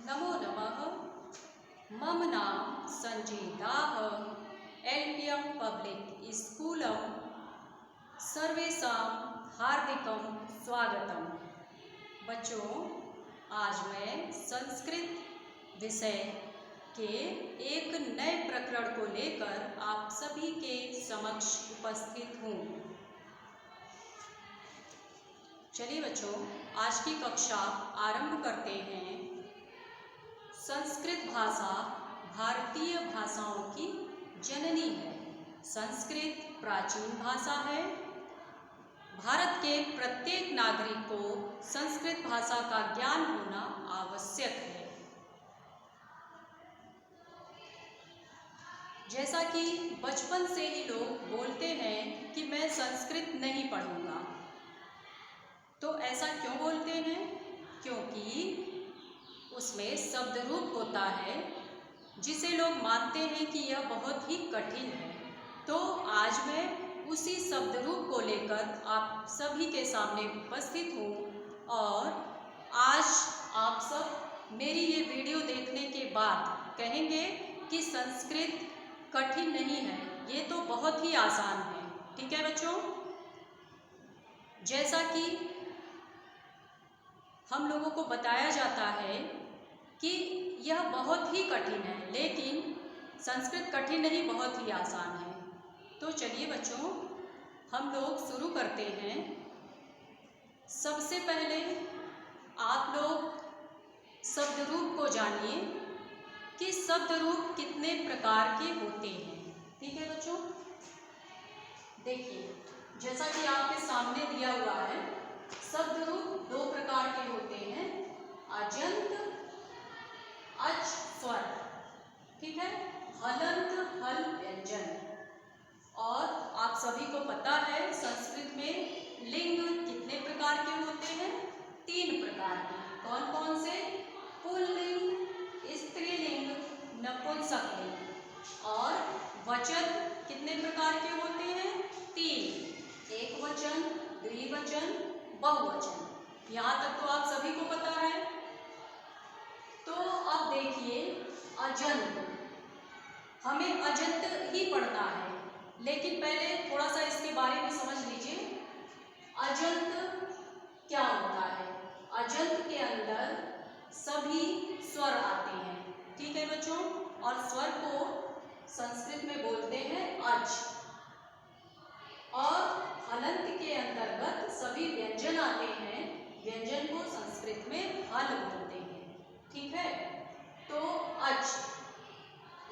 नमो नमः। मम नाम संजीताः एल्पियम पब्लिक स्कूलं सर्वेषां हार्दिकं स्वागतम। बच्चों, आज मैं संस्कृत विषय के एक नए प्रकरण को लेकर आप सभी के समक्ष उपस्थित हूँ। चलिए बच्चों, आज की कक्षा आरंभ करते हैं। संस्कृत भाषा भारतीय भाषाओं की जननी है। संस्कृत प्राचीन भाषा है। भारत के प्रत्येक नागरिक को संस्कृत भाषा का ज्ञान होना आवश्यक है। जैसा कि बचपन से ही लोग बोलते हैं कि मैं संस्कृत नहीं पढ़ूंगा, तो ऐसा क्यों बोलते हैं? क्योंकि उसमें शब्द रूप होता है जिसे लोग मानते हैं कि यह बहुत ही कठिन है। तो आज मैं उसी शब्द रूप को लेकर आप सभी के सामने उपस्थित हूँ और आज आप सब मेरी ये वीडियो देखने के बाद कहेंगे कि संस्कृत कठिन नहीं है, ये तो बहुत ही आसान है। ठीक है बच्चों, जैसा कि हम लोगों को बताया जाता है कि यह बहुत ही कठिन है, लेकिन संस्कृत कठिन नहीं, बहुत ही आसान है। तो चलिए बच्चों, हम लोग शुरू करते हैं। सबसे पहले आप लोग शब्द रूप को जानिए कि शब्द रूप कितने प्रकार के होते हैं। ठीक है बच्चों, देखिए जैसा कि आपके सामने दिया हुआ है, शब्द रूप दो प्रकार के होते हैं, अजंत अच स्वर। ठीक है, हलंत हल व्यंजन। और आप सभी को पता है संस्कृत में लिंग कितने प्रकार के होते हैं? 3 प्रकार के। कौन कौन से? पुल्लिंग, स्त्रीलिंग, नपुंसकलिंग। और वचन कितने प्रकार के होते हैं? 3, एक वचन, द्विवचन, बहुवचन। यहाँ तक तो आप सभी को पता है। तो अब देखिए अजंत, हमें अजंत ही पढ़ना है, लेकिन पहले थोड़ा सा इसके बारे में समझ लीजिए। अजंत क्या होता है? अजंत के अंदर सभी स्वर आते हैं। ठीक है बच्चों, और स्वर को संस्कृत में बोलते हैं अज। और हलंत के अंतर्गत सभी व्यंजन आते हैं, व्यंजन को संस्कृत में हल बोलते हैं। ठीक है, तो अच,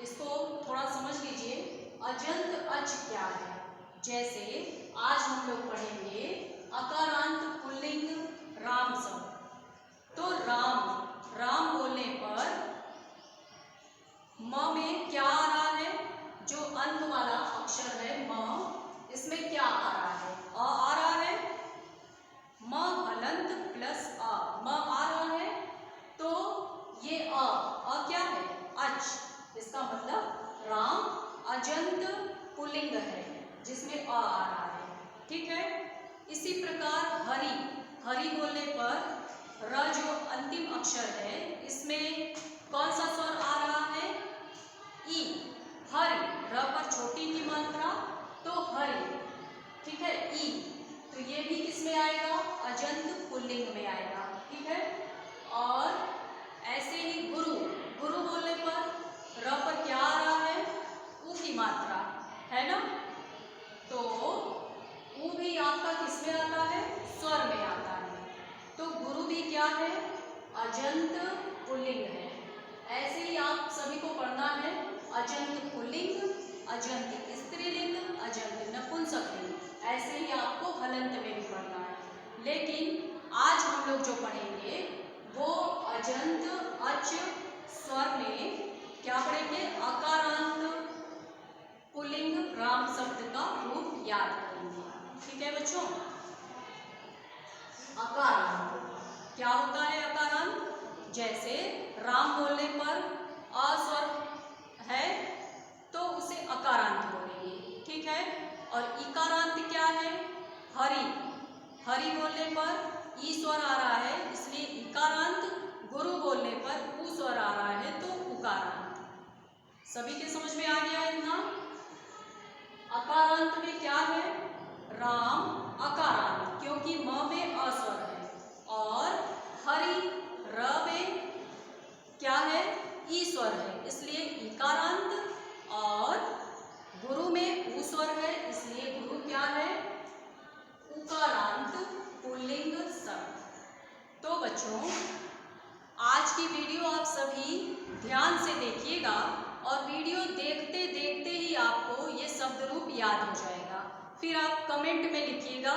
इसको थोड़ा समझ लीजिए। अजंत अच क्या है? जैसे आज हम लोग पढ़ेंगे अकारांत पुल्लिंग राम शब्द। तो राम, राम बोलने पर म में क्या आ रहा है? जो अंत वाला अक्षर है म, इसमें क्या आ रहा है? अ आ रहा है। म हलंत प्लस अ, म आ रहा है। तो ये अ क्या है? अच। इसका मतलब राम अजंत पुल्लिंग है जिसमें अ आ रहा है। ठीक है, इसी प्रकार हरि, हरि बोलने पर र जो अंतिम अक्षर है, इसमें कौन सा स्वर आ रहा है? ई। हरि, र पर छोटी की मात्रा, तो हरि। ठीक है, ई। तो ये भी किसमें आएगा? अजंत पुल्लिंग में आएगा। ठीक है, और ऐसे ही गुरु, गुरु बोलने पर र पर क्या आ रहा है? ऊ की मात्रा है ना। तो ऊ भी आपका किसमें आता है? स्वर में आता है। तो गुरु भी क्या है? अजंत पुल्लिंग है। ऐसे ही आप सभी को पढ़ना है, अजंत पुल्लिंग, अजंत स्त्रीलिंग, अजंत नपुंसकलिंग। ऐसे ही आपको हलंत में भी पढ़ना है। लेकिन आज हम लोग जो पढ़ेंगे वो अजंत अच स्वर में क्या पढ़ेंगे? अकारांत पुल्लिंग राम शब्द का रूप याद करेंगे। ठीक है बच्चों, अकारांत क्या होता है? अकारांत, जैसे राम बोलने पर अ स्वर है तो उसे अकारांत बोलेंगे। ठीक है, और इकारांत क्या है? हरि, हरि बोलने पर ई स्वर आ रहा है, इसलिए इकारांत। गुरु बोलने पर ऊ स्वर बच्चों, आज की वीडियो आप सभी ध्यान से देखिएगा और वीडियो देखते देखते ही आपको ये शब्द रूप याद हो जाएगा। फिर आप कमेंट में लिखिएगा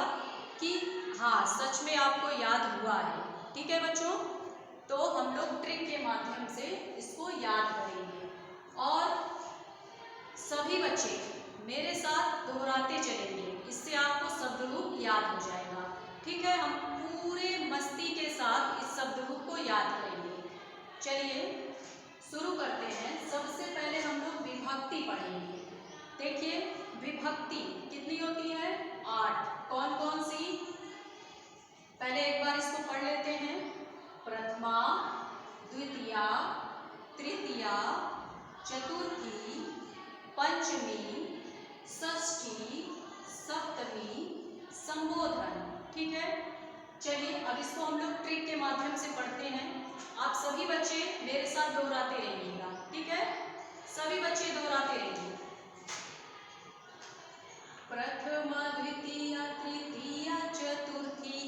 कि हाँ सच में आपको याद हुआ है। ठीक है बच्चों, तो हम लोग ट्रिक के माध्यम से इसको याद करेंगे और सभी बच्चे मेरे साथ दोहराते चलेंगे, इससे आपको शब्द रूप याद हो जाएगा। ठीक है, हम पूरे मस्ती के साथ इस शब्द रूप को याद करेंगे। चलिए शुरू करते हैं। सबसे पहले हम लोग विभक्ति पढ़ेंगे। देखिए विभक्ति कितनी होती है? 8। कौन कौन सी? पहले एक बार इसको पढ़ लेते हैं। प्रथमा, द्वितीया, तृतीया, चतुर्थी, पंचमी, षष्ठी, सप्तमी, संबोधन। ठीक है, चलिए अब इसको हम लोग ट्रिक के माध्यम से पढ़ते हैं। आप सभी बच्चे मेरे साथ दोहराते रहिएगा। ठीक है, सभी बच्चे दोहराते रहिए। प्रथमा, द्वितीया, तृतीया, चतुर्थी।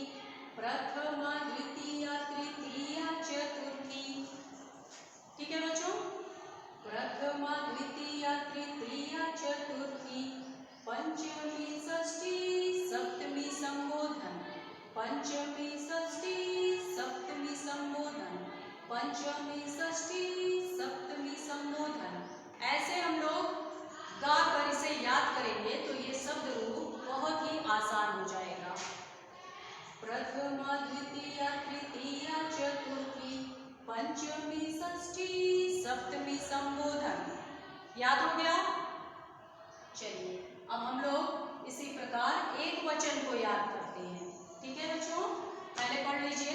प्रथमा, द्वितीया, तृतीया, चतुर्थी। ठीक है बच्चों, प्रथमा, द्वितीया, तृतीया, चतुर्थी, पंचमी, षष्ठी, सप्तमी, संबोधन। पंचमी, षष्ठी, सप्तमी, संबोधन। पंचमी, षष्ठी, सप्तमी, संबोधन। ऐसे हम लोग गाकर इसे याद करेंगे तो ये शब्द रूप बहुत ही आसान हो जाएगा। प्रथमा, द्वितीया, तृतीया, चतुर्थी, पंचमी, षष्ठी, सप्तमी, संबोधन। याद हो गया? चलिए अब हम लोग इसी प्रकार एक वचन को याद करते हैं। ठीक है बच्चों, पहले पढ़ लीजिए।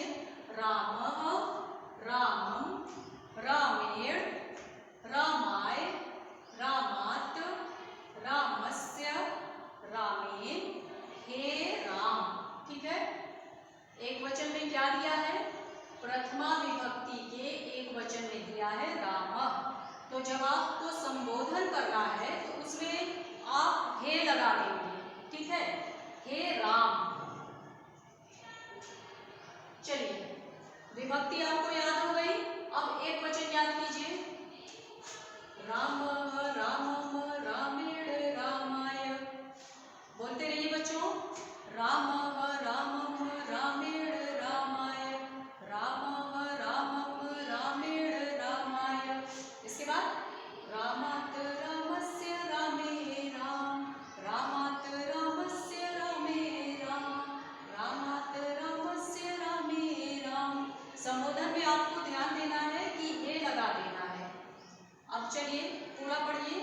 रामः, रामं, रामेण, रामाय, रामात्, रामस्य, रामेण, हे राम। ठीक है, एक वचन में क्या दिया है? प्रथमा विभक्ति के एक वचन में दिया है रामः। तो जब आपको संबोधन करना है तो उसमें आप हे लगा देंगे। ठीक है, हे राम। चलिए विभक्ति आपको याद हो गई। अब एक वचन याद कीजिए। रामः, रामम, रामेण, रामाय। बोलते रहिए बच्चों। रामः, रामम, रामेण, रामाय। रामः, रामम, रामेण, रामाय। इसके बाद रामात्, रामस्य, रामे राम। रामात्, रामस्य, रामे राम। रामात्, रामस्य, रामे राम। संबोधन में आपको ध्यान देना है कि हे लगा देना है। अब चलिए पूरा पढ़िए।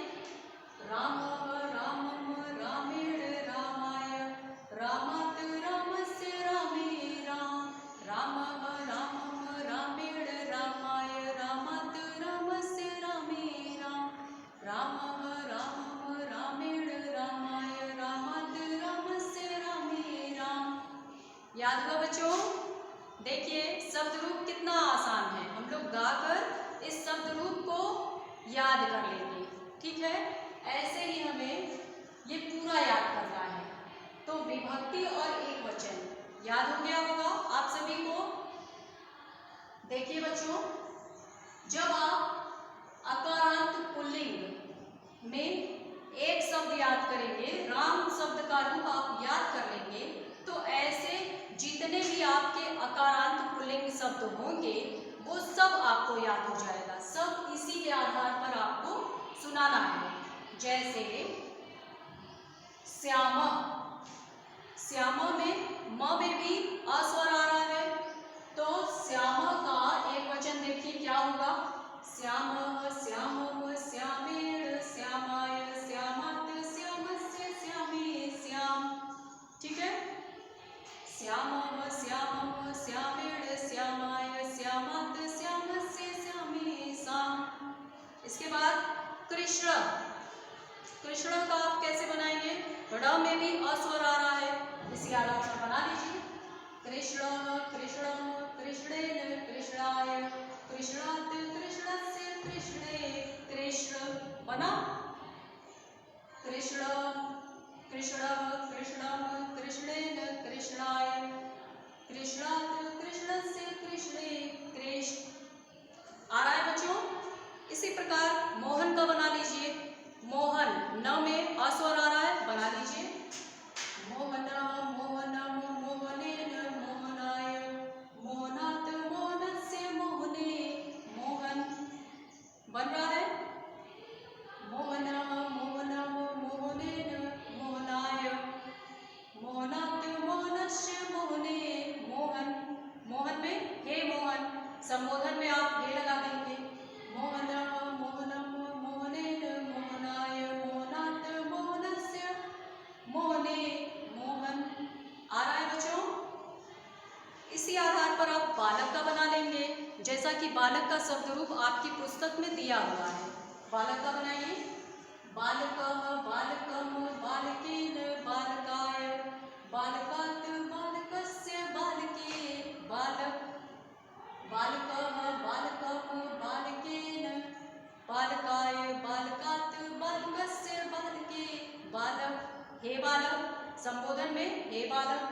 रामः, रामम, रामेण, रामाय। रामात्, रामस्य, रामे राम। रामः, रामम, रामेण, रामाय। रामात्, रामस्य, रामे राम। रामः, रामम, रामेण, रामाय। रामात्, रामस्य, रामे राम। याद हुआ बच्चों? देखिए शब्द रूप कितना आसान है। हम लोग गाकर इस शब्द रूप को याद कर लेंगे। ठीक है, ऐसे ही हमें ये पूरा याद करना है। तो विभक्ति और एक वचन याद हो गया होगा आप सभी को। देखिए बच्चों, जब आप अकारांत पुल्लिंग में एक शब्द याद करेंगे, राम शब्द का रूप आप याद कर लेंगे, तो ऐसे जितने भी आपके अकारांत पुल्लिंग शब्द होंगे वो सब आपको याद हो जाएगा। सब इसी के आधार पर आपको सुनाना है। जैसे श्यामा, श्यामा में म में भी अ स्वर आ रहा है, तो श्यामा का एक वचन देखिए क्या होगा। श्यामः, श्यामम, श्यामेण, श्यामाय। श्यामात्, श्यामस्य, श्यामे श्याम। ठीक है, श्यामः, श्यामम, श्यामेण, श्यामाय। श्यामात्, श्यामस्य, श्यामे श्याम। इसके बाद कृष्ण, कृष्ण का आप कैसे बनाएंगे? ड़ में भी अ स्वर आ रहा है, इसी आधार पर बना लीजिए। कृष्ण, कृष्णम, कृष्णेन, कृष्णाय। कृष्णात्, कृष्णस्य, कृष्णे कृष्ण। बना। कृष्ण, कृष्णः, कृष्णम, कृष्णेन, कृष्णाय। कृष्णात्, कृष्णस्य, कृष्णे पर आप बालक का बना लेंगे, जैसा कि बालक का शब्द रूप आपकी पुस्तक में दिया हुआ है। बालक का बनाइए। बालकः बालकं बालकेन बालकाय बालकात् बालकस्य बालके बालक बालकः बालकं बालकेन बालकाय बालकात् बालकस्य बालके बालक। हे बालक संबोधन में हे बालक।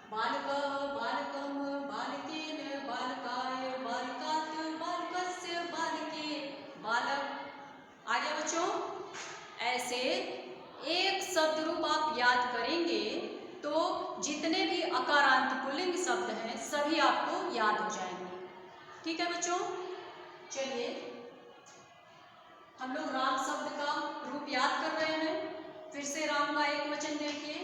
बालकः बालकं बालकेन बालकाय बालकात् बालकस्य बालके बालक। आगे बच्चों, ऐसे एक शब्द रूप आप याद करेंगे तो जितने भी अकारांत पुल्लिंग शब्द हैं सभी आपको याद हो जाएंगे। ठीक है बच्चों, चलिए हम लोग राम शब्द का रूप याद कर रहे हैं। फिर से राम का एक वचन देखिए।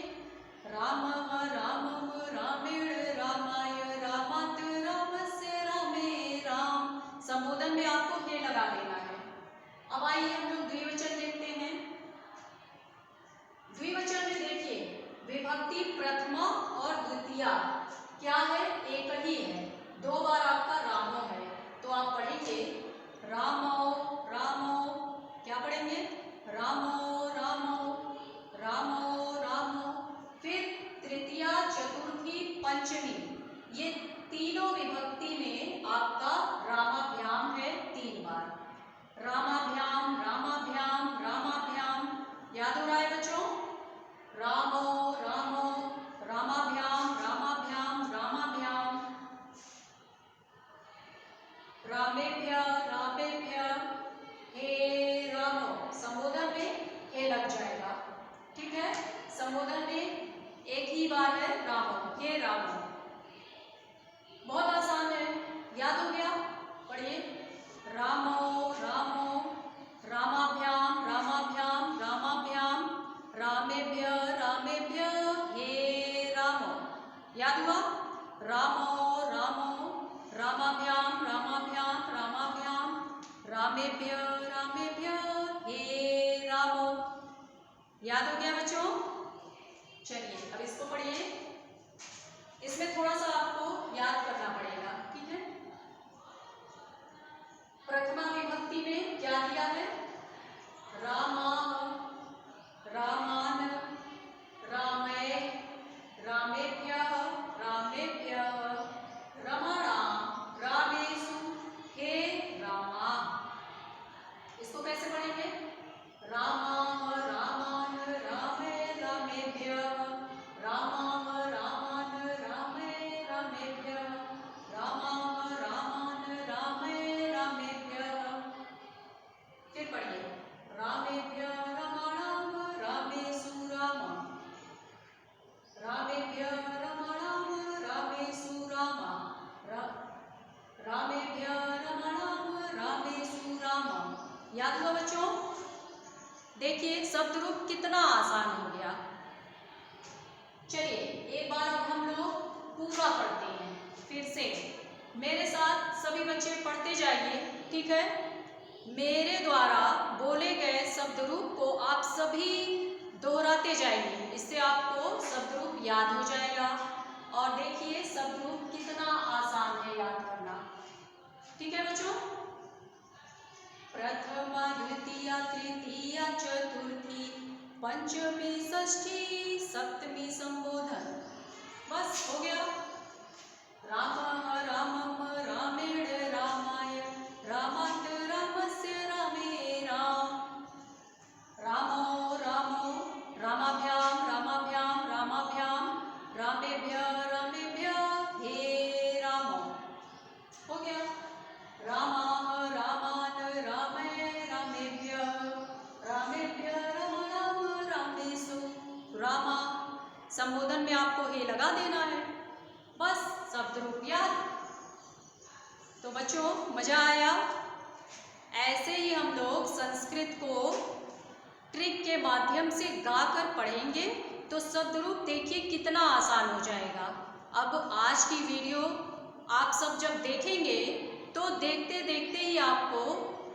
रामः रामं रामेण रामाय रामात् रामस्य रामे राम। संबोधन में आपको हे लगा देना है। अब आइए हम लोग द्विवचन देखते हैं। द्विवचन में देखिए विभक्ति प्रथमा और द्वितीया क्या है, एक ही है। दो बार आपका रामो है, तो आप पढ़ेंगे रामो रामो। क्या पढ़ेंगे? रामो रामो रामो रामो। फिर तृतीया, चतुर्थी, पंचमी, ये तीनों विभक्ति में आपका रामाभ्याम है 3 बार। रामाभ्याम रामाभ्याम रामाभ्याम। याद हो रहा है बच्चों? रामो रामो रामाभ्याम रामाभ्याम रामाभ्याम। रामेभ्य रामेभ्य हे रामो। संबोधन में हे लग जाएगा। ठीक है, संबोधन में एक ही बार है रामो, हे रामो। बहुत आसान है, याद हो गया? पढ़िए रामो रामो रामाभ्याम रामाभ्याम रामाभ्याम रामेभ्य रामेभ्य हे रामो। याद हुआ? रामो रामो रामाभ्याम रामाभ्याम रामाभ्याम रामेभ्य रामेभ्य हे रामो। याद हो गया बच्चों? चलिए अब इसको पढ़िए। इसमें थोड़ा सा आपको याद करना पड़ेगा। ठीक है, प्रथमा विभक्ति में क्या दिया है? रामा रामान रामय रामेभ्यः रामेभ्यः रमणाम रामेषु हे रामा। इसको कैसे पढ़ेंगे? रामाः रामान रामे रामेभ्यः रामाः रामान रामे रामेभ्यः रामाः रामान रामे रामेभ्यः। फिर पढ़िए रामेभ्यः रमणाम रामेषु रामा रामेभ्यः रमणाम रामेषु रामा रामेभ्यः रमणाम रामेषु रामा। याद हुआ बच्चों? देखिए शब्द रूप कितना आसान हो गया। चलिए एक बार अब हम लोग पूरा पढ़ते हैं। फिर से मेरे साथ सभी बच्चे पढ़ते जाइए। ठीक है, मेरे द्वारा बोले गए शब्द रूप को आप सभी दोहराते जाइए, इससे आपको शब्द रूप याद हो जाएगा। और देखिए शब्द रूप कितना आसान है याद करना। ठीक है बच्चों, प्रथमा द्वितीया तृतीया चतुर्थी पंचमी षष्ठी सप्तमी संबोधन। बस हो गया। रामः रामं रामेण रामाय रामात् रामस्य रामे राम। रामो रामो रामाभ्याम रामाभ्याम रामाभ्याम रामेभ्य रामेभ्य हे रामो। हो गया। रामाः रामान रामे रामेभ्य रामेभ्य रमणाम रामेषु रामा। संबोधन में आपको हे लगा देना है। बस शब्द रूप याद। तो बच्चों मजा आया? ऐसे ही हम लोग संस्कृत को ट्रिक के माध्यम से गाकर पढ़ेंगे तो शब्द रूप देखिए कितना आसान हो जाएगा। अब आज की वीडियो आप सब जब देखेंगे तो देखते देखते ही आपको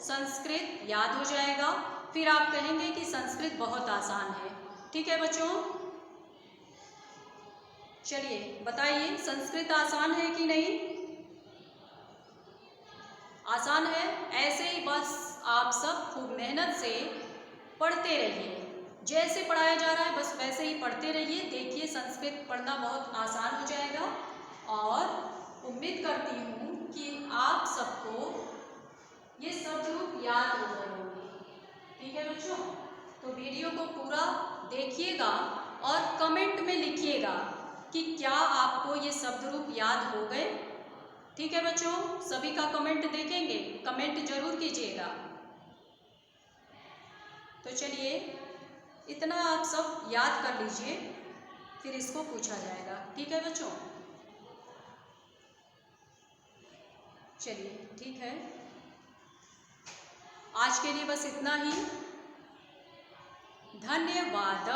संस्कृत याद हो जाएगा। फिर आप कहेंगे कि संस्कृत बहुत आसान है। ठीक है बच्चों, चलिए बताइए संस्कृत आसान है कि नहीं? आप सब खूब मेहनत से पढ़ते रहिए। जैसे पढ़ाया जा रहा है बस वैसे ही पढ़ते रहिए। देखिए संस्कृत पढ़ना बहुत आसान हो जाएगा और उम्मीद करती हूँ कि आप सबको ये शब्द रूप याद हो गए होंगे। ठीक है बच्चों, तो वीडियो को पूरा देखिएगा और कमेंट में लिखिएगा कि क्या आपको ये शब्द रूप याद हो गए। ठीक है बच्चों, सभी का कमेंट देखेंगे, कमेंट जरूर कीजिएगा। तो चलिए इतना आप सब याद कर लीजिए, फिर इसको पूछा जाएगा। ठीक है बच्चों, चलिए ठीक है, आज के लिए बस इतना ही। धन्यवाद।